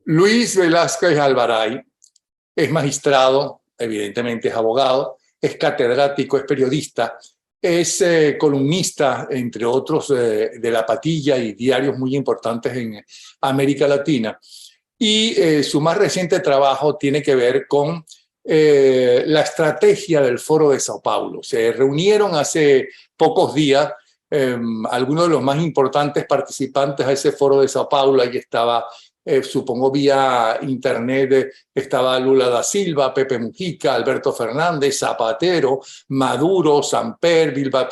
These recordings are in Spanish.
Luis Velázquez Alvaray es magistrado, evidentemente es abogado, es catedrático, es periodista, es columnista, entre otros, de La Patilla y diarios muy importantes en América Latina. Y su más reciente trabajo tiene que ver con la estrategia del Foro de Sao Paulo. Se reunieron hace pocos días algunos de los más importantes participantes a ese Foro de Sao Paulo. Ahí estaba, supongo vía internet, estaba Lula da Silva, Pepe Mujica, Alberto Fernández, Zapatero, Maduro, Samper, Dilma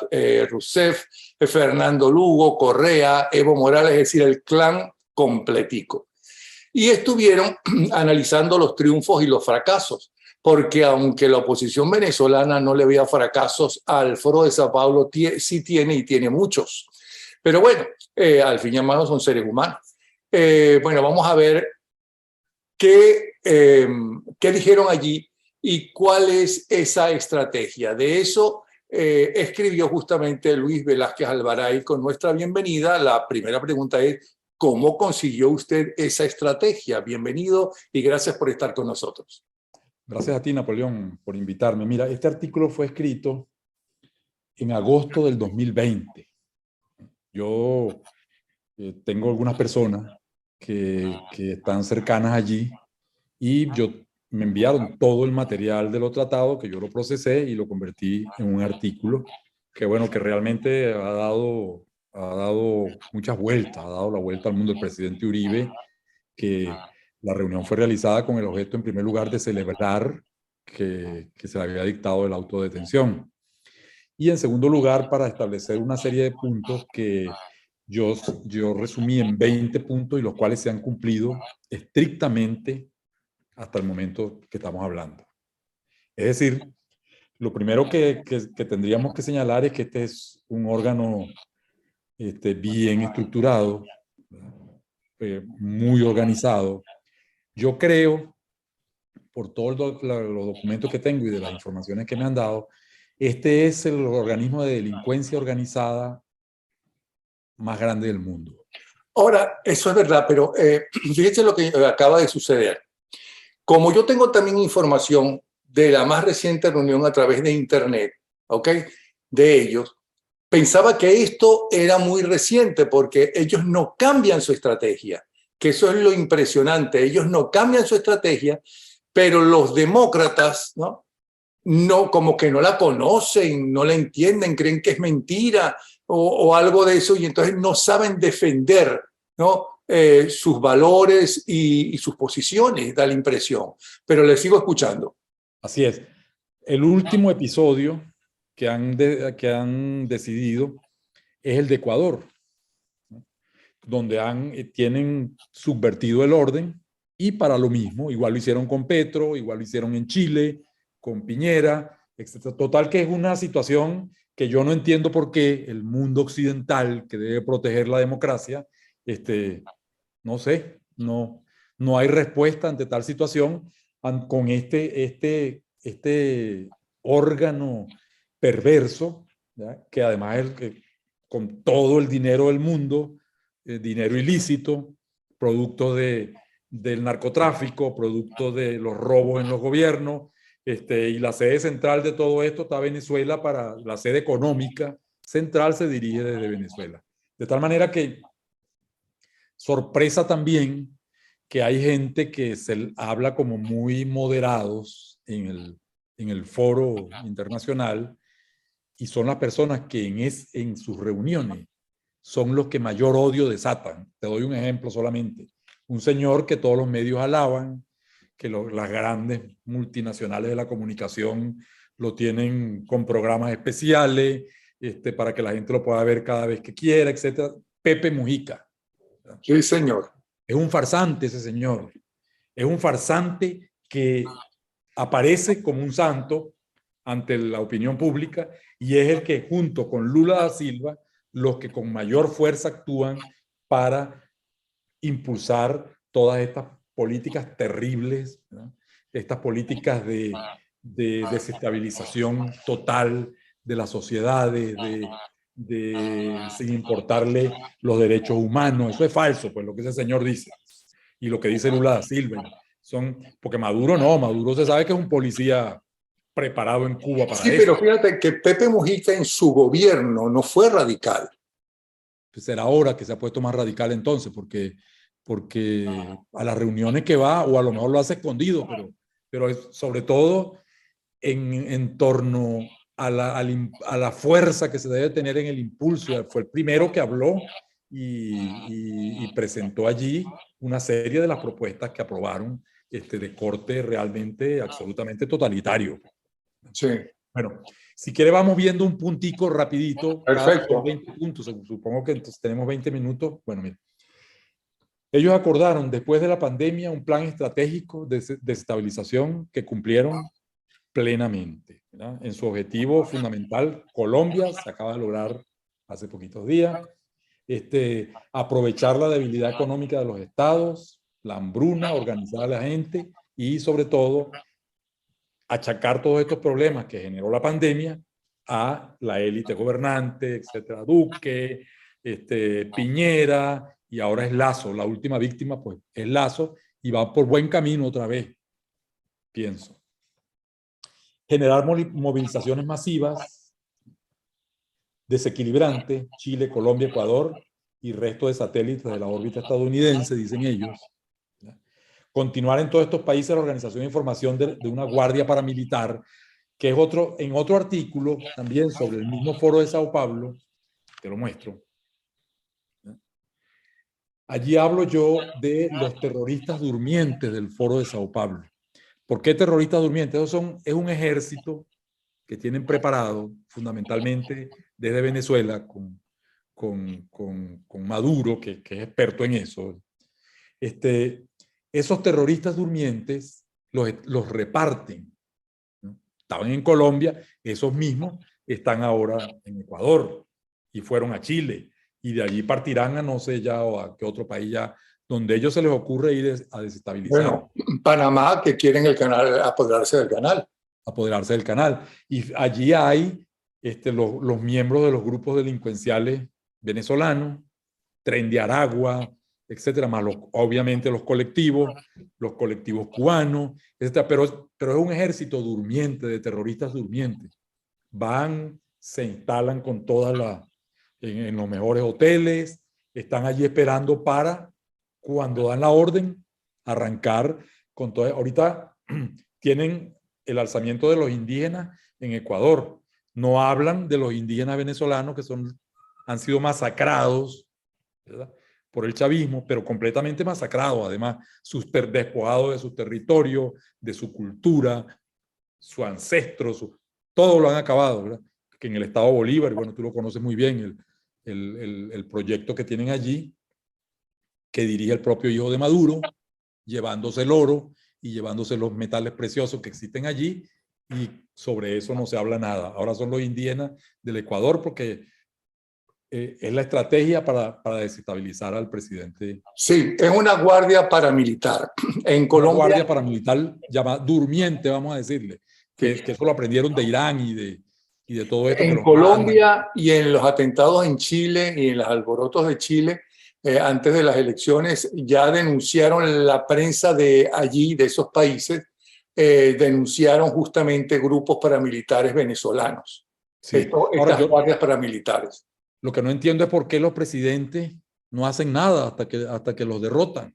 Rousseff, Fernando Lugo, Correa, Evo Morales, es decir, el clan completico. Y estuvieron analizando los triunfos y los fracasos, porque aunque la oposición venezolana no le veía fracasos, al Foro de Sao Paulo sí tiene, y tiene muchos. Pero bueno, al fin y al cabo son seres humanos. Bueno, vamos a ver qué dijeron allí y cuál es esa estrategia. De eso escribió justamente Luis Velázquez Alvaray con nuestra bienvenida. La primera pregunta es: ¿cómo consiguió usted esa estrategia? Bienvenido y gracias por estar con nosotros. Gracias a ti, Napoleón, por invitarme. Mira, este artículo fue escrito en agosto del 2020. Yo tengo algunas personas que están cercanas allí y me enviaron todo el material de lo tratado, que yo lo procesé y lo convertí en un artículo que, bueno, que realmente ha dado muchas vueltas, ha dado la vuelta al mundo del presidente Uribe, que la reunión fue realizada con el objeto, en primer lugar, de celebrar que se le había dictado el auto de detención. Y en segundo lugar, para establecer una serie de puntos que yo resumí en 20 puntos y los cuales se han cumplido estrictamente hasta el momento que estamos hablando. Es decir, lo primero que tendríamos que señalar es que este es un órgano bien estructurado, muy organizado. Yo creo, por todos los documentos que tengo y de las informaciones que me han dado, este es el organismo de delincuencia organizada más grande del mundo. Ahora, eso es verdad, pero fíjense lo que acaba de suceder. Como yo tengo también información de la más reciente reunión a través de internet, ¿ok?, de ellos, pensaba que esto era muy reciente porque ellos no cambian su estrategia, que eso es lo impresionante. Ellos no cambian su estrategia, pero los demócratas, no, como que no la conocen, no la entienden, creen que es mentira o algo de eso, y entonces no saben defender, ¿no?, sus valores y sus posiciones, da la impresión. Pero les sigo escuchando. Así es. El último episodio que han decidido es el de Ecuador, ¿no?, donde tienen subvertido el orden, y para lo mismo, igual lo hicieron con Petro, igual lo hicieron en Chile, con Piñera, etc. Total que es una situación que yo no entiendo por qué el mundo occidental, que debe proteger la democracia, no sé, no hay respuesta ante tal situación con este órgano perverso, ¿ya?, que además es que con todo el dinero del mundo, dinero ilícito, producto del narcotráfico, producto de los robos en los gobiernos, y la sede central de todo esto está Venezuela. La sede económica central se dirige desde Venezuela. De tal manera que, sorpresa también, que hay gente que se habla como muy moderados en el foro internacional, y son las personas que en sus reuniones son los que mayor odio desatan. Te doy un ejemplo solamente. Un señor que todos los medios alaban, que las grandes multinacionales de la comunicación lo tienen con programas especiales, para que la gente lo pueda ver cada vez que quiera, etc. Pepe Mujica. Sí, señor. Es un farsante ese señor. Es un farsante que aparece como un santo ante la opinión pública, y es el que, junto con Lula da Silva, los que con mayor fuerza actúan para impulsar todas estas políticas terribles, ¿no?, estas políticas de desestabilización total de las sociedades, sin importarle los derechos humanos. Eso es falso, pues, lo que ese señor dice. y lo que dice Lula da Silva. Porque Maduro se sabe que es un policía preparado en Cuba para Sí, eso. pero fíjate que Pepe Mujica en su gobierno no fue radical. Pues será ahora que se ha puesto más radical entonces, porque a las reuniones que va, o a lo mejor lo hace escondido, pero es sobre todo en torno a la fuerza que se debe tener en el impulso. Fue el primero que habló y presentó allí una serie de las propuestas que aprobaron de corte realmente absolutamente totalitario. Sí, Bueno, si quiere vamos viendo un puntico rapidito, son perfecto. 20 puntos, supongo que entonces tenemos 20 minutos. Bueno, mira. Ellos acordaron después de la pandemia un plan estratégico de desestabilización que cumplieron plenamente, ¿verdad? En su objetivo fundamental, Colombia se acaba de lograr hace poquitos días, aprovechar la debilidad económica de los estados, la hambruna, organizar a la gente y sobre todo achacar todos estos problemas que generó la pandemia a la élite gobernante, etcétera, Duque, Piñera, y ahora es Lazo, la última víctima, pues es Lazo, y va por buen camino otra vez, pienso. Generar movilizaciones masivas, desequilibrantes, Chile, Colombia, Ecuador y resto de satélites de la órbita estadounidense, dicen ellos. Continuar en todos estos países la organización de información de una guardia paramilitar, que es en otro artículo también sobre el mismo foro de Sao Paulo, te lo muestro. Allí hablo yo de los terroristas durmientes del foro de Sao Paulo. ¿Por qué terroristas durmientes? Es un ejército que tienen preparado fundamentalmente desde Venezuela con Maduro, que es experto en eso. Esos terroristas durmientes los reparten, ¿no? Estaban en Colombia, esos mismos están ahora en Ecuador y fueron a Chile y de allí partirán a no sé ya o a qué otro país ya donde a ellos se les ocurre ir a desestabilizar. Bueno, Panamá, que quieren el canal, apoderarse del canal. Apoderarse del canal. Y allí hay los miembros de los grupos delincuenciales venezolanos, Tren de Aragua, etcétera, más obviamente los colectivos cubanos, etcétera, pero es un ejército durmiente, de terroristas durmientes. Van, se instalan con todas en los mejores hoteles, están allí esperando para, cuando dan la orden, arrancar con todo. Ahorita tienen el alzamiento de los indígenas en Ecuador. No hablan de los indígenas venezolanos que han sido masacrados, ¿verdad?, por el chavismo, pero completamente masacrados, además, despojados de su territorio, de su cultura, su ancestro, todo lo han acabado, ¿verdad? Que en el estado Bolívar, bueno, tú lo conoces muy bien, el proyecto que tienen allí, que dirige el propio hijo de Maduro, llevándose el oro y llevándose los metales preciosos que existen allí, y sobre eso no se habla nada. Ahora son los indígenas del Ecuador porque es la estrategia para desestabilizar al presidente. Sí, es una guardia paramilitar. En Una Colombia, guardia paramilitar llamada durmiente, vamos a decirle, que eso lo aprendieron de Irán y de todo esto que en los mandan. Colombia y en los atentados en Chile y en los alborotos de Chile, antes de las elecciones, ya denunciaron la prensa de allí, de esos países, denunciaron justamente grupos paramilitares venezolanos, Sí. Ahora, estas guardias paramilitares. lo que no entiendo es por qué los presidentes no hacen nada hasta que los derrotan,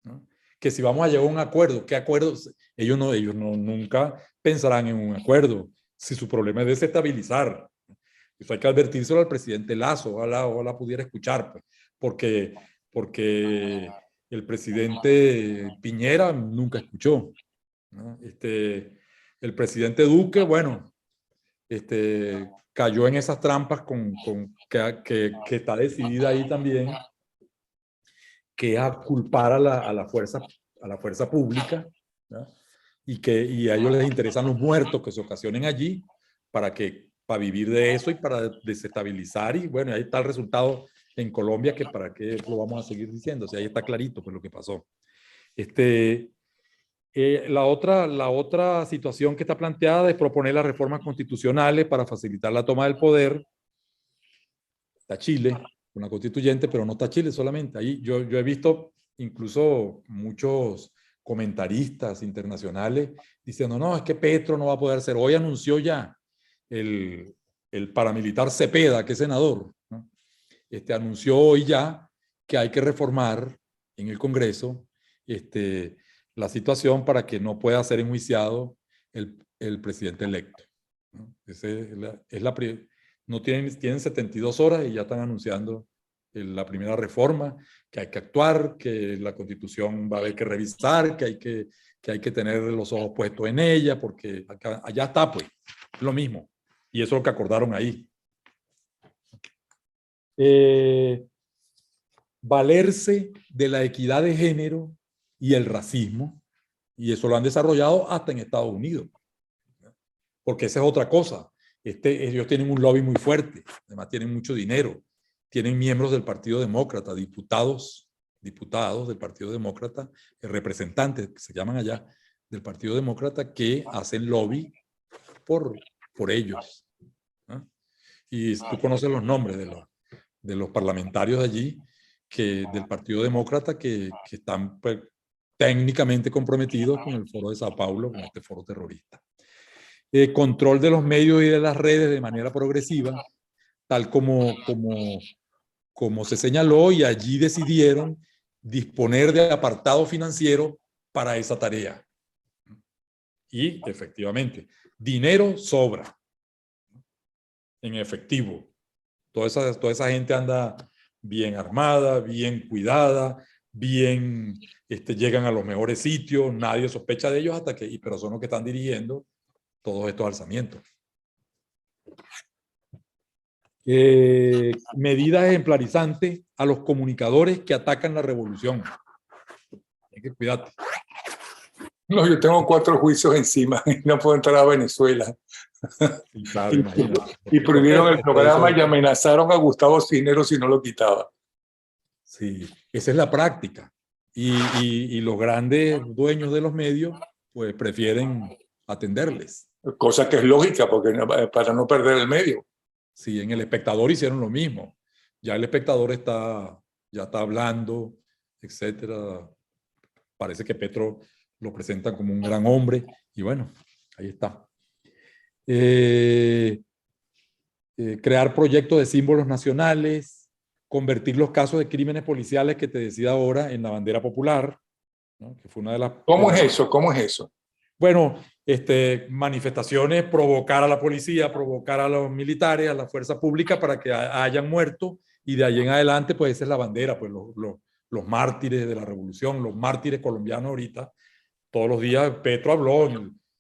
¿no? Que si vamos a llegar a un acuerdo, ¿qué acuerdos? Ellos nunca pensarán en un acuerdo si su problema es desestabilizar. Eso hay que advertírselo al presidente Lazo, ojalá pudiera escuchar, pues, porque el presidente Piñera nunca escuchó, ¿no? El presidente Duque, bueno, cayó en esas trampas que está decidida ahí también, que es a culpar a la fuerza pública, ¿no? Y a ellos les interesan los muertos que se ocasionen allí para vivir de eso y para desestabilizar. Y bueno, ahí está el resultado en Colombia, que para qué lo vamos a seguir diciendo, o sea, ahí está clarito pues lo que pasó. La otra situación que está planteada es proponer las reformas constitucionales para facilitar la toma del poder. Está Chile, una constituyente, pero no está Chile solamente. Ahí yo he visto incluso muchos comentaristas internacionales diciendo, no, es que Petro no va a poder ser. Hoy anunció ya el paramilitar Cepeda, que es senador, ¿no? Anunció hoy ya que hay que reformar en el Congreso la situación para que no pueda ser enjuiciado el presidente electo, ¿no? No tienen 72 horas y ya están anunciando la primera reforma, que hay que actuar, que la Constitución va a haber que revisar, que hay que tener los ojos puestos en ella, porque allá está, pues, es lo mismo. Y eso es lo que acordaron ahí. Valerse de la equidad de género y el racismo, y eso lo han desarrollado hasta en Estados Unidos, porque esa es otra cosa. Ellos tienen un lobby muy fuerte, además tienen mucho dinero, tienen miembros del Partido Demócrata, diputados del Partido Demócrata, representantes que se llaman allá del Partido Demócrata, que hacen lobby por ellos, ¿no? Y tú conoces los nombres de los parlamentarios de allí, del Partido Demócrata, que están, pues, técnicamente comprometidos con el Foro de Sao Paulo, con este foro terrorista. Control de los medios y de las redes de manera progresiva, tal como se señaló, y allí decidieron disponer de apartado financiero para esa tarea. Y efectivamente, dinero sobra en efectivo. Toda esa gente anda bien armada, bien cuidada, llegan a los mejores sitios, nadie sospecha de ellos pero son los que están dirigiendo todos estos alzamientos. Medidas ejemplarizantes a los comunicadores que atacan la revolución. Hay que cuidarte. No, yo tengo 4 juicios encima y no puedo entrar a Venezuela. Sí, claro, imagínate. Y prohibieron el programa y amenazaron a Gustavo Cisneros si no lo quitaba. Sí, esa es la práctica. Y los grandes dueños de los medios pues prefieren atenderles. Cosa que es lógica, porque para no perder el medio. Sí, en El Espectador hicieron lo mismo. Ya El Espectador ya está hablando, etcétera. Parece que Petro lo presentan como un gran hombre. Y bueno, ahí está. Crear proyectos de símbolos nacionales, convertir los casos de crímenes policiales que te decía ahora en la bandera popular, ¿no? Que fue una de las... ¿Cómo es eso? ¿Cómo es eso? Bueno, manifestaciones, provocar a la policía, provocar a los militares, a la fuerza pública para que hayan muerto, y de ahí en adelante, pues esa es la bandera, pues los mártires de la revolución, los mártires colombianos ahorita. Todos los días Petro habló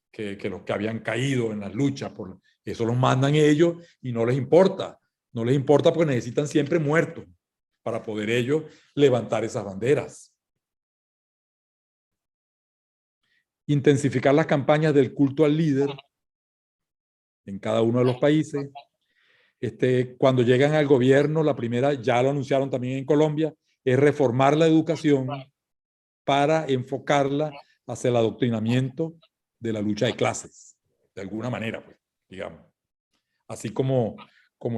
que los que habían caído en las luchas, eso los mandan ellos y no les importa. No les importa porque necesitan siempre muertos para poder ellos levantar esas banderas. Intensificar las campañas del culto al líder en cada uno de los países. Cuando llegan al gobierno, la primera, ya lo anunciaron también en Colombia, es reformar la educación para enfocarla hacia el adoctrinamiento de la lucha de clases, de alguna manera, pues, digamos. Así como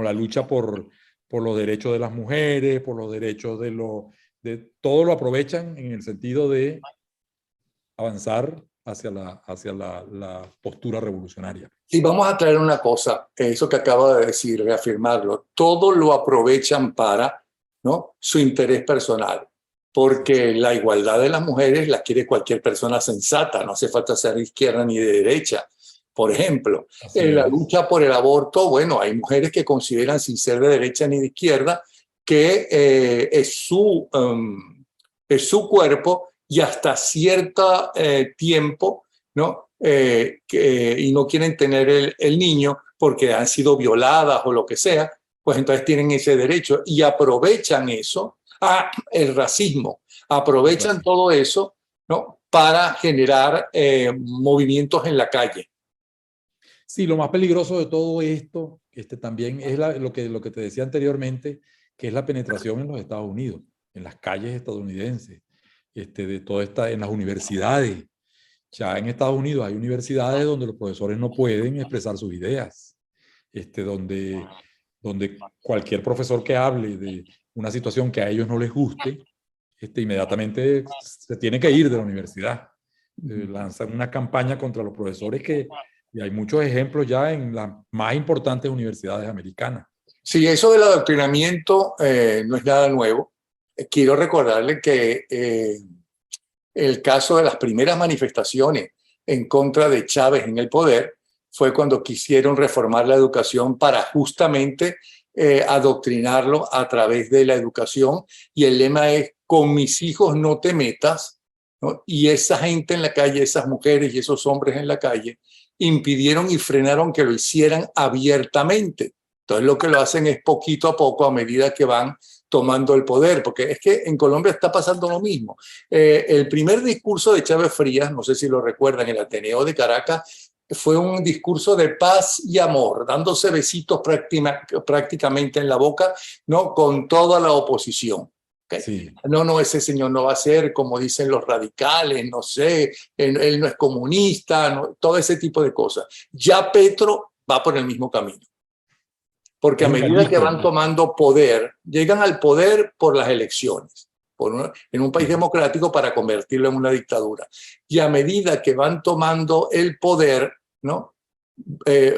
la lucha por los derechos de las mujeres, por los derechos de todo lo aprovechan en el sentido de avanzar hacia la postura revolucionaria. Y vamos a traer una cosa, eso que acaba de decir, reafirmarlo. Todo lo aprovechan para, ¿no?, su interés personal, porque la igualdad de las mujeres la quiere cualquier persona sensata, no hace falta ser de izquierda ni de derecha. Por ejemplo, la lucha por el aborto, bueno, hay mujeres que consideran, sin ser de derecha ni de izquierda, que es su cuerpo, y hasta cierto tiempo, ¿no? Y no quieren tener el niño porque han sido violadas o lo que sea, pues entonces tienen ese derecho y aprovechan eso, el racismo, aprovechan todo eso, ¿no?, para generar movimientos en la calle. Sí, lo más peligroso de todo esto también es lo que te decía anteriormente, que es la penetración en los Estados Unidos, en las calles estadounidenses, de todo en las universidades. Ya en Estados Unidos hay universidades donde los profesores no pueden expresar sus ideas, donde cualquier profesor que hable de una situación que a ellos no les guste, inmediatamente se tiene que ir de la universidad. Lanzan una campaña contra los profesores y hay muchos ejemplos ya en las más importantes universidades americanas. Sí, eso del adoctrinamiento no es nada nuevo. Quiero recordarle que el caso de las primeras manifestaciones en contra de Chávez en el poder fue cuando quisieron reformar la educación para justamente adoctrinarlo a través de la educación, y el lema es: con mis hijos no te metas, ¿no? Y esa gente en la calle, esas mujeres y esos hombres en la calle, impidieron y frenaron que lo hicieran abiertamente. Entonces lo que lo hacen es poquito a poco, a medida que van tomando el poder, porque es que en Colombia está pasando lo mismo. El primer discurso de Chávez Frías, no sé si lo recuerdan, en el Ateneo de Caracas, fue un discurso de paz y amor, dándose besitos prácticamente en la boca, ¿no? Con toda la oposición. ¿Okay? Sí. No, ese señor no va a ser como dicen los radicales, no sé, él no es comunista, no, todo ese tipo de cosas. Ya Petro va por el mismo camino. Porque a medida que van tomando poder, llegan al poder por las elecciones, en un país democrático, para convertirlo en una dictadura. Y a medida que van tomando el poder, ¿no?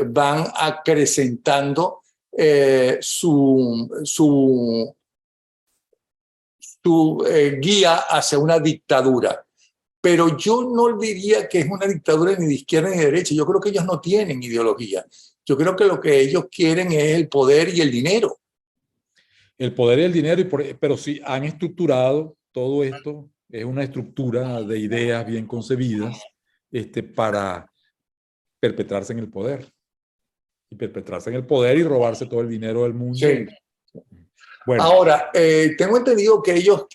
Van acrecentando su guía hacia una dictadura. Pero yo no diría que es una dictadura ni de izquierda ni de derecha. Yo creo que ellos no tienen ideología. Yo creo que lo que ellos quieren es el poder y el dinero. El poder y el dinero, pero sí han estructurado todo esto, es una estructura de ideas bien concebidas para perpetrarse en el poder. Y perpetrarse en el poder y robarse todo el dinero del mundo. Sí. Bueno. Ahora, tengo entendido que ellos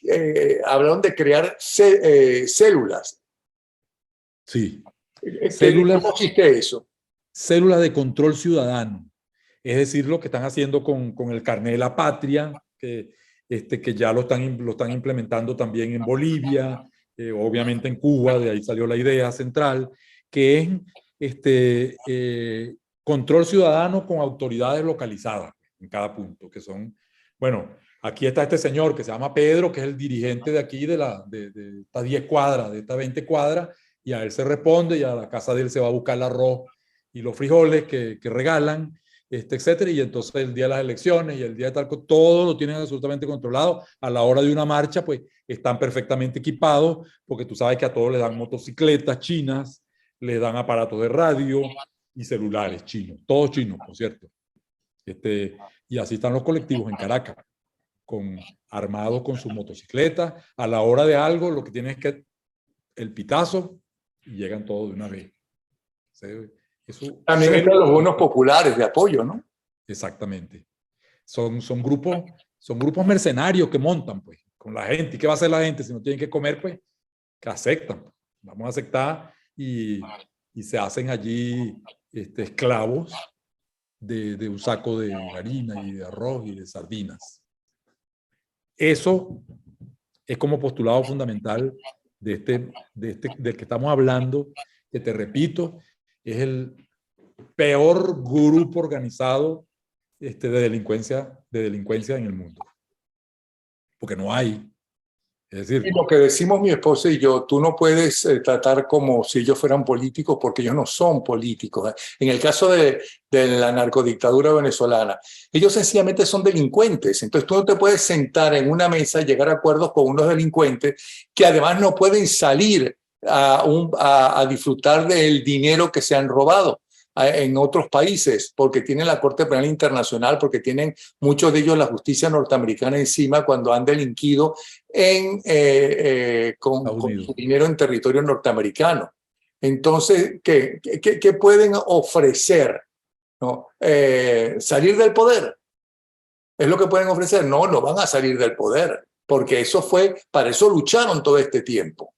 hablaron de crear células. Sí. ¿Cómo consiste eso? Células de control ciudadano. Es decir, lo que están haciendo con el carnet de la patria, que ya lo están implementando también en Bolivia, obviamente en Cuba, de ahí salió la idea central, que es control ciudadano con autoridades localizadas en cada punto, que son, bueno, aquí está este señor que se llama Pedro, que es el dirigente de aquí, de estas 10 cuadras, de estas 20 cuadras, y a él se responde, y a la casa de él se va a buscar el arroz y los frijoles que regalan, etcétera, y entonces el día de las elecciones y el día de tal, todo lo tienen absolutamente controlado. A la hora de una marcha, pues están perfectamente equipados, porque tú sabes que a todos les dan motocicletas chinas, les dan aparatos de radio y celulares chinos, todos chinos, por cierto. Y así están los colectivos en Caracas, armados con sus motocicletas. A la hora de algo, lo que tienen es que el pitazo, y llegan todos de una vez. También están los bonos populares de apoyo, ¿no? Exactamente. Son grupos mercenarios que montan, pues, con la gente. ¿Y qué va a hacer la gente si no tienen que comer? Pues, que aceptan. Vamos a aceptar, y se hacen allí esclavos de un saco de harina y de arroz y de sardinas. Eso es como postulado fundamental del que estamos hablando, que te repito, es el peor grupo organizado de delincuencia en el mundo. Porque no hay. Es decir, y lo que decimos mi esposa y yo, tú no puedes tratar como si ellos fueran políticos, porque ellos no son políticos. En el caso de la narcodictadura venezolana, ellos sencillamente son delincuentes. Entonces tú no te puedes sentar en una mesa y llegar a acuerdos con unos delincuentes que además no pueden salir a disfrutar del dinero que se han robado en otros países, porque tienen la Corte Penal Internacional, porque tienen muchos de ellos la justicia norteamericana encima cuando han delinquido con su dinero en territorio norteamericano. Entonces, ¿qué pueden ofrecer? ¿No? ¿Salir del poder? ¿Es lo que pueden ofrecer? No van a salir del poder, porque para eso lucharon todo este tiempo.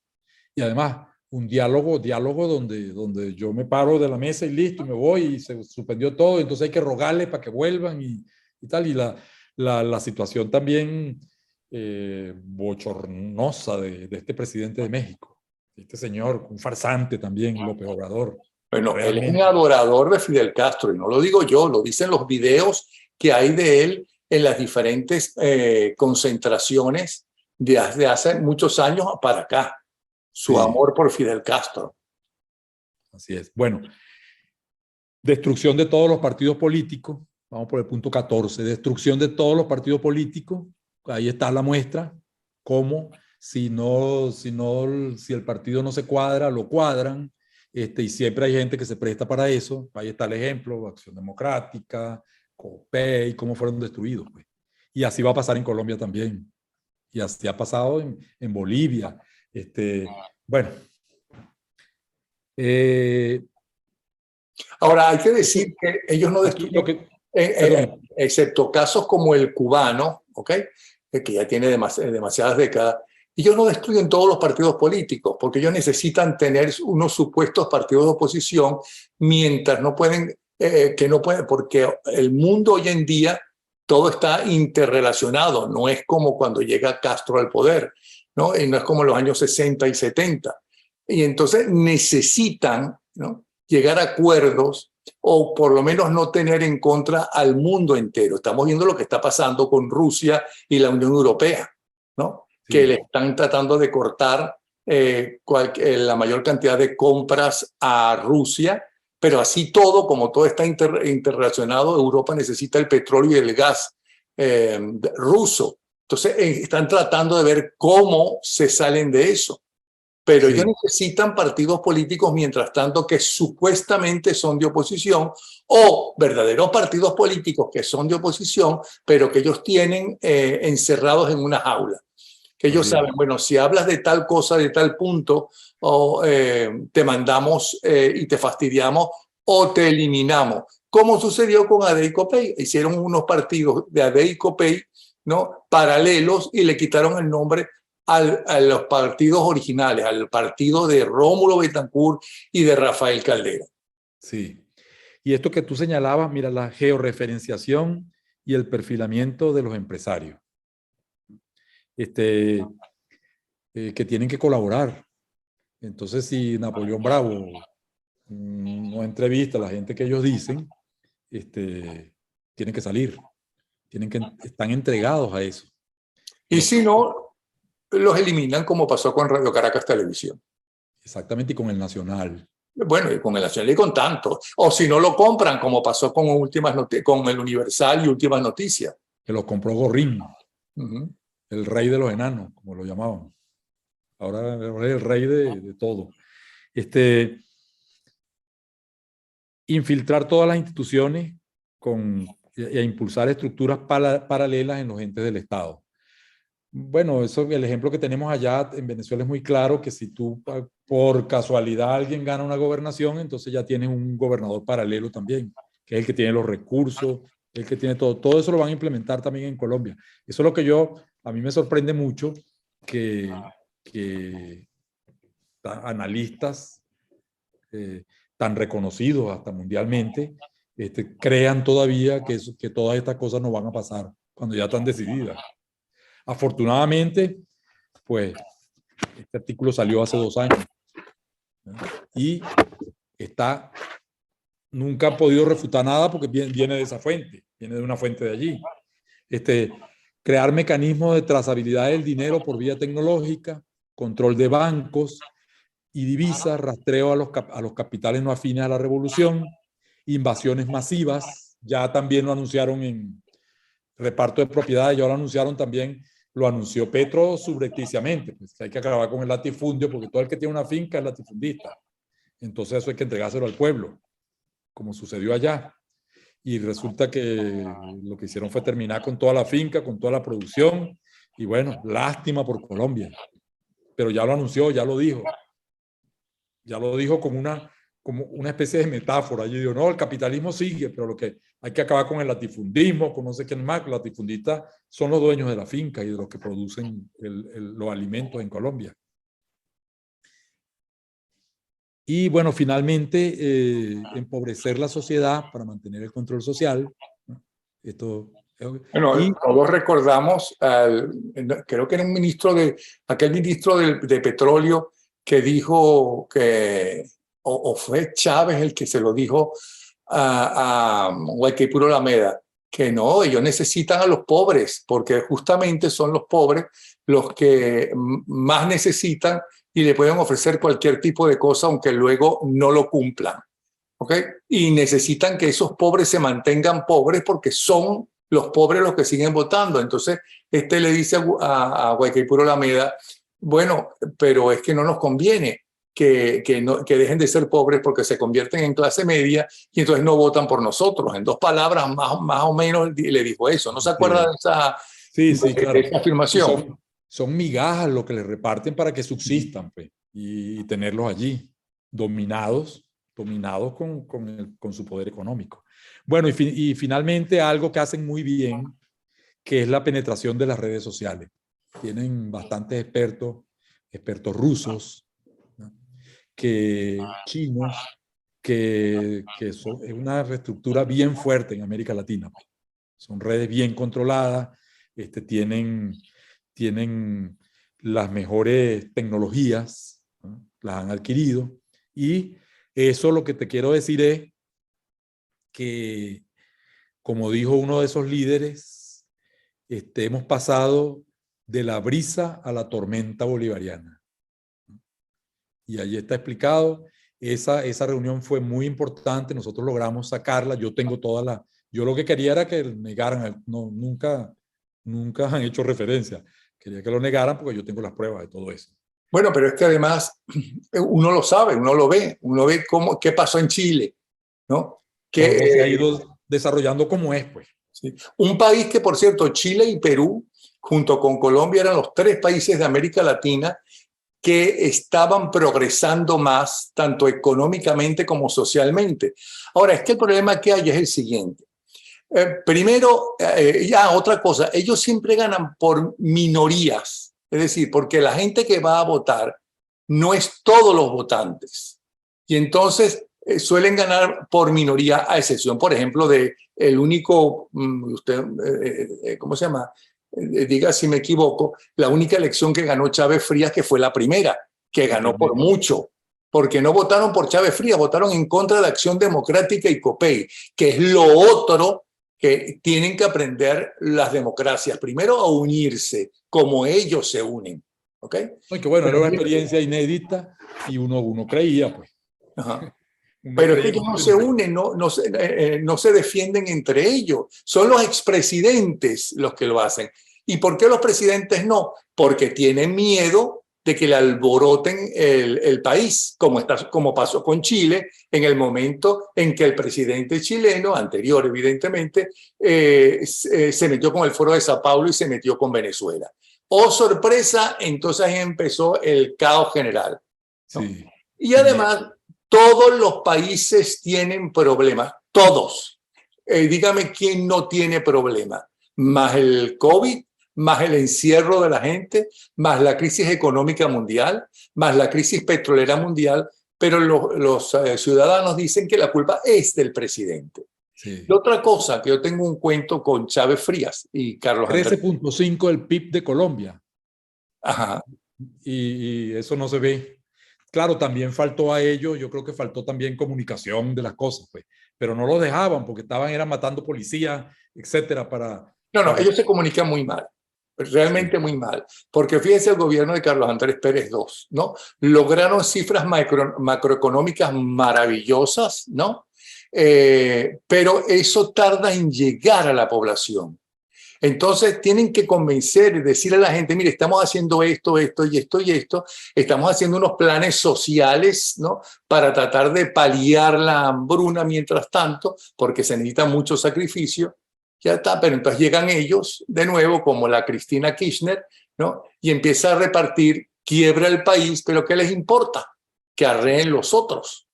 Y además, un diálogo donde yo me paro de la mesa y listo, y me voy, y se suspendió todo, entonces hay que rogarle para que vuelvan y tal. Y la situación también bochornosa de este presidente de México, este señor, un farsante también, López Obrador. Bueno, realmente. Él es un adorador de Fidel Castro, y no lo digo yo, lo dicen los videos que hay de él en las diferentes concentraciones desde hace muchos años para acá, su Sí. amor por Fidel Castro. Así es. Bueno, destrucción de todos los partidos políticos. Vamos por el punto 14. Destrucción de todos los partidos políticos. Ahí está la muestra. Cómo si el partido no se cuadra, lo cuadran. Y siempre hay gente que se presta para eso. Ahí está el ejemplo, Acción Democrática, COPEI, cómo fueron destruidos. Pues. Y así va a pasar en Colombia también. Y así ha pasado en Bolivia. Bueno. Ahora, hay que decir que ellos no destruyen, excepto casos como el cubano, ¿ok? Que ya tiene demasiadas décadas, ellos no destruyen todos los partidos políticos, porque ellos necesitan tener unos supuestos partidos de oposición, mientras no pueden, que no pueden, porque el mundo hoy en día todo está interrelacionado, no es como cuando llega Castro al poder, ¿no? Y no es como en los años 60 y 70. Y entonces necesitan, ¿no?, llegar a acuerdos o por lo menos no tener en contra al mundo entero. Estamos viendo lo que está pasando con Rusia y la Unión Europea, ¿no? Sí. Que le están tratando de cortar la mayor cantidad de compras a Rusia, pero así todo, como todo está interrelacionado, Europa necesita el petróleo y el gas ruso. Entonces están tratando de ver cómo se salen de eso. Pero sí, ellos necesitan partidos políticos, mientras tanto, que supuestamente son de oposición, o verdaderos partidos políticos que son de oposición, pero que ellos tienen encerrados en una jaula. Que ellos saben, bueno, si hablas de tal cosa, de tal punto, o te mandamos y te fastidiamos, o te eliminamos. Como sucedió con AD y COPEI. Hicieron unos partidos de AD y COPEI, ¿no?, paralelos, y le quitaron el nombre a los partidos originales, al partido de Rómulo Betancourt y de Rafael Caldera. Sí. Y esto que tú señalabas, mira, la georreferenciación y el perfilamiento de los empresarios. Que tienen que colaborar. Entonces, si Napoleón Bravo no entrevista a la gente que ellos dicen, tienen que salir. Están entregados a eso. Y si no, los eliminan, como pasó con Radio Caracas Televisión. Exactamente, y con el Nacional. Bueno, y con el Nacional y con tanto. O si no lo compran, como pasó con el Universal y Últimas Noticias. Que los compró Gorrín, el rey de los enanos, como lo llamaban. Ahora es el rey de todo. Infiltrar todas las instituciones e impulsar estructuras paralelas en los entes del Estado. Bueno, el ejemplo que tenemos allá en Venezuela es muy claro, que si tú por casualidad alguien gana una gobernación, entonces ya tienes un gobernador paralelo también, que es el que tiene los recursos, el que tiene todo. Todo eso lo van a implementar también en Colombia. Eso es lo que a mí me sorprende mucho, que analistas tan reconocidos hasta mundialmente crean todavía que todas estas cosas no van a pasar cuando ya están decididas. Afortunadamente, pues, este artículo salió hace 2 años, ¿no? Y nunca ha podido refutar nada porque viene de esa fuente, viene de una fuente de allí. Crear mecanismos de trazabilidad del dinero por vía tecnológica, control de bancos y divisas, rastreo a los capitales no afines a la revolución, invasiones masivas, ya también lo anunciaron en reparto de propiedades, ya lo anunciaron también. Lo anunció Petro subrepticiamente, pues hay que acabar con el latifundio, porque todo el que tiene una finca es latifundista. Entonces eso hay que entregárselo al pueblo, como sucedió allá. Y resulta que lo que hicieron fue terminar con toda la finca, con toda la producción, y bueno, lástima por Colombia. Pero ya lo anunció, ya lo dijo. Ya lo dijo como una especie de metáfora. Yo digo, no, el capitalismo sigue, pero lo que hay que acabar con el latifundismo, con no sé quién más. Los latifundistas son los dueños de la finca y de los que producen los alimentos en Colombia. Y bueno, finalmente, empobrecer la sociedad para mantener el control social. Bueno, todos recordamos, creo que era aquel ministro de petróleo, que dijo que, o fue Chávez el que se lo dijo a Guayquipuro Lameda, que no, ellos necesitan a los pobres, porque justamente son los pobres los que más necesitan y le pueden ofrecer cualquier tipo de cosa, aunque luego no lo cumplan. ¿Ok? Y necesitan que esos pobres se mantengan pobres porque son los pobres los que siguen votando. Entonces, le dice a Guaicaipuro Alameda, bueno, pero es que no nos conviene que dejen de ser pobres porque se convierten en clase media y entonces no votan por nosotros. En dos palabras, más o menos le dijo eso. ¿No se acuerda de esa, sí, claro. de esa afirmación? Son migajas lo que les reparten para que subsistan, pues, y tenerlos allí, dominados con su poder económico. Bueno, y finalmente algo que hacen muy bien, que es la penetración de las redes sociales. Tienen bastantes expertos rusos, ¿no? Chinos, que es una reestructura bien fuerte en América Latina. Pues. Son redes bien controladas, tienen las mejores tecnologías, ¿no? Las han adquirido, y eso lo que te quiero decir es que, como dijo uno de esos líderes, hemos pasado de la brisa a la tormenta bolivariana. Y allí está explicado. Esa reunión fue muy importante, nosotros logramos sacarla, yo lo que quería era que negaran, nunca han hecho referencia, quería que lo negaran porque yo tengo las pruebas de todo eso. Bueno, pero es que además uno lo sabe, uno lo ve, qué pasó en Chile, ¿no? Que se ha ido desarrollando como es, pues. Sí. Un país que, por cierto, Chile y Perú, junto con Colombia, eran los 3 países de América Latina que estaban progresando más, tanto económicamente como socialmente. Ahora, es que el problema que hay es el siguiente. Primero, otra cosa, ellos siempre ganan por minorías, es decir, porque la gente que va a votar no es todos los votantes. Y entonces suelen ganar por minoría, a excepción, por ejemplo, de el único, ¿cómo se llama? Diga si me equivoco, la única elección que ganó Chávez Frías, que fue la primera, que ganó por mucho, porque no votaron por Chávez Frías, votaron en contra de Acción Democrática y COPEI, que es lo otro que tienen que aprender las democracias. Primero, a unirse, como ellos se unen. ¿Ok? Que bueno, era una experiencia inédita y uno creía, pues. Ajá. Pero es que ellos no se unen, no se defienden entre ellos. Son los expresidentes los que lo hacen. ¿Y por qué los presidentes no? Porque tienen miedo de que le alboroten el país, como pasó con Chile en el momento en que el presidente chileno, anterior evidentemente, se metió con el Foro de Sao Paulo y se metió con Venezuela. Oh, sorpresa, entonces empezó el caos general, ¿no? Sí. Y además, todos los países tienen problemas, todos. Dígame quién no tiene problema. Más el COVID, más el encierro de la gente, más la crisis económica mundial, más la crisis petrolera mundial, pero los ciudadanos dicen que la culpa es del presidente. Sí. Y otra cosa, que yo tengo un cuento con Chávez Frías y Carlos Andrés. 13.5 el PIB de Colombia. Ajá. Y eso no se ve. Claro, también faltó a ellos, yo creo que faltó también comunicación de las cosas, pues, pero no lo dejaban porque era matando policías, etcétera, No, ellos se comunican muy mal, realmente muy mal, porque fíjense el gobierno de Carlos Andrés Pérez II, ¿no? Lograron cifras macroeconómicas maravillosas, ¿no? Pero eso tarda en llegar a la población. Entonces tienen que convencer y decirle a la gente, mire, estamos haciendo esto, esto y esto y esto, estamos haciendo unos planes sociales, ¿no? Para tratar de paliar la hambruna mientras tanto, porque se necesita mucho sacrificio, ya está, pero entonces llegan ellos de nuevo, como la Cristina Kirchner, ¿no? Y empieza a repartir, quiebra el país, pero ¿qué les importa? Que arreen los otros.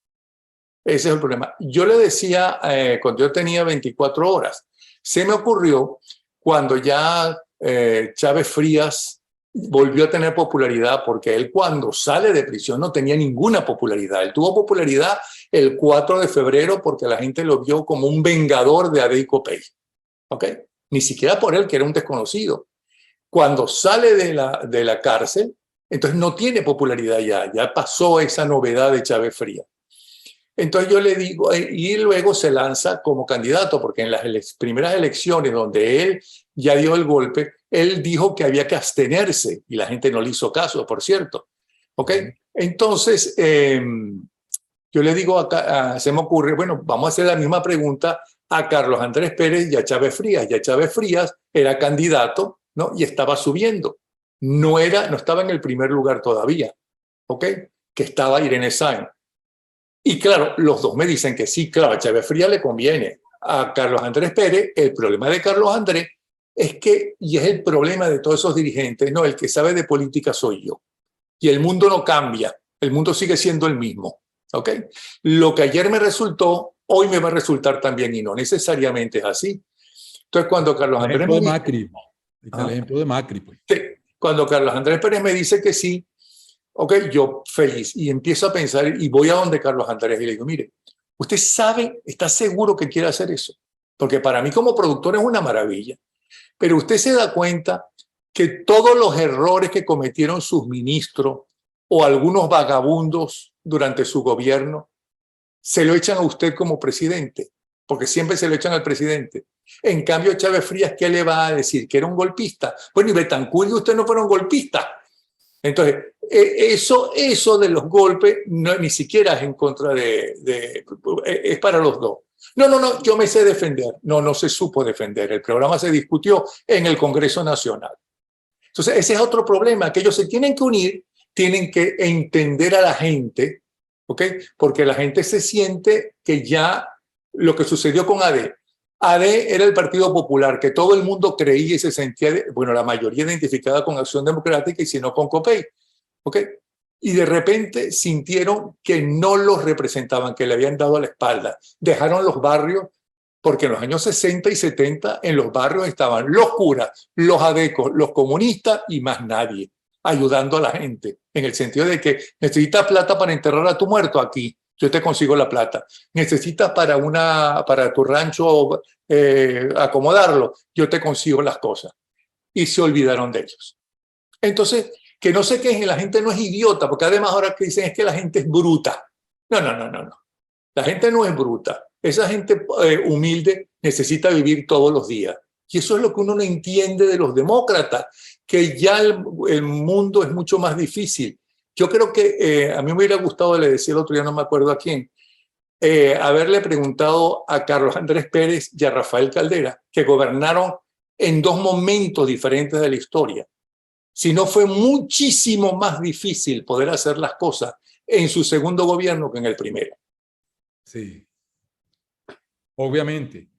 Ese es el problema. Yo le decía, cuando yo tenía 24 horas, se me ocurrió cuando ya Chávez Frías volvió a tener popularidad, porque él cuando sale de prisión no tenía ninguna popularidad. Él tuvo popularidad el 4 de febrero porque la gente lo vio como un vengador de Adey Copey. ¿Ok? Ni siquiera por él, que era un desconocido. Cuando sale de la cárcel, entonces no tiene popularidad ya pasó esa novedad de Chávez Frías. Entonces yo le digo, y luego se lanza como candidato, porque en las primeras elecciones donde él ya dio el golpe, él dijo que había que abstenerse y la gente no le hizo caso, por cierto. ¿Ok? Entonces, yo le digo, se me ocurre, bueno, vamos a hacer la misma pregunta a Carlos Andrés Pérez y a Chávez Frías. Ya Chávez Frías era candidato, ¿no? Y estaba subiendo. No estaba en el primer lugar todavía, ¿ok? Que estaba Irene Sáenz. Y claro, los dos me dicen que sí, claro, a Chávez Frías le conviene. A Carlos Andrés Pérez, el problema de Carlos Andrés es que, y es el problema de todos esos dirigentes, no, el que sabe de política soy yo. Y el mundo no cambia, el mundo sigue siendo el mismo. ¿Ok? Lo que ayer me resultó, hoy me va a resultar también, y no necesariamente es así. Entonces, cuando Carlos Andrés me dice, Macri. El ejemplo de Macri, pues. Cuando Carlos Andrés Pérez me dice que sí, ok, yo feliz, y empiezo a pensar, y voy a donde Carlos Andrés y le digo, mire, usted sabe, está seguro que quiere hacer eso, porque para mí como productor es una maravilla, pero usted se da cuenta que todos los errores que cometieron sus ministros o algunos vagabundos durante su gobierno, se lo echan a usted como presidente, porque siempre se lo echan al presidente. En cambio, Chávez Frías, ¿qué le va a decir? ¿Que era un golpista? Bueno, y Betancur y usted no fueron golpistas. Entonces, eso de los golpes ni siquiera es en contra es para los dos. No, yo me sé defender. No se supo defender. El programa se discutió en el Congreso Nacional. Entonces, ese es otro problema, que ellos se tienen que unir, tienen que entender a la gente, ¿ok? Porque la gente se siente que ya lo que sucedió con AD era el Partido Popular, que todo el mundo creía y se sentía, bueno, la mayoría identificada con Acción Democrática y si no con COPEI, ¿ok? Y de repente sintieron que no los representaban, que le habían dado la espalda. Dejaron los barrios, porque en los años 60 y 70 en los barrios estaban los curas, los adecos, los comunistas y más nadie, ayudando a la gente, en el sentido de que necesitas plata para enterrar a tu muerto aquí, yo te consigo la plata. Necesitas para tu rancho acomodarlo, yo te consigo las cosas. Y se olvidaron de ellos. Entonces, que no se quejen, la gente no es idiota, porque además ahora que dicen es que la gente es bruta. No. La gente no es bruta. Esa gente humilde necesita vivir todos los días. Y eso es lo que uno no entiende de los demócratas, que ya el mundo es mucho más difícil. Yo creo que a mí me hubiera gustado, le decía el otro día, no me acuerdo a quién, haberle preguntado a Carlos Andrés Pérez y a Rafael Caldera, que gobernaron en dos momentos diferentes de la historia. Si no fue muchísimo más difícil poder hacer las cosas en su segundo gobierno que en el primero. Sí. Obviamente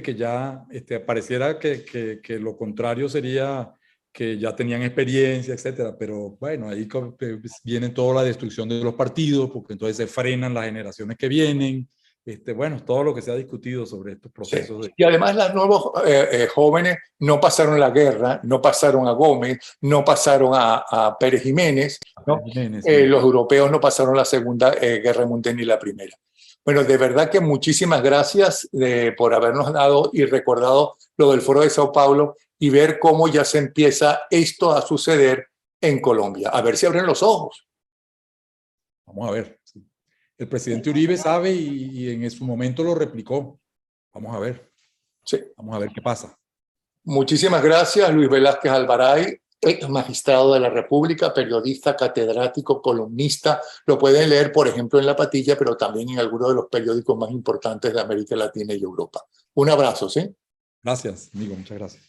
que ya pareciera que lo contrario sería que ya tenían experiencia, etcétera, pero bueno, ahí viene toda la destrucción de los partidos, porque entonces se frenan las generaciones que vienen, bueno, todo lo que se ha discutido sobre estos procesos. Sí. Y además los nuevos jóvenes no pasaron la guerra, no pasaron a Gómez, no pasaron a Pérez Jiménez, ¿no? Jiménez, Los europeos no pasaron la Segunda Guerra Mundial ni la Primera. Bueno, de verdad que muchísimas gracias por habernos dado y recordado lo del Foro de Sao Paulo y ver cómo ya se empieza esto a suceder en Colombia. A ver si abren los ojos. Vamos a ver. Sí. El presidente Uribe sabe y en su momento lo replicó. Vamos a ver. Sí. Vamos a ver qué pasa. Muchísimas gracias, Luis Velázquez Alvaray, ex magistrado de la República, periodista, catedrático, columnista. Lo pueden leer, por ejemplo, en La Patilla, pero también en algunos de los periódicos más importantes de América Latina y Europa. Un abrazo, ¿sí? Gracias, amigo. Muchas gracias.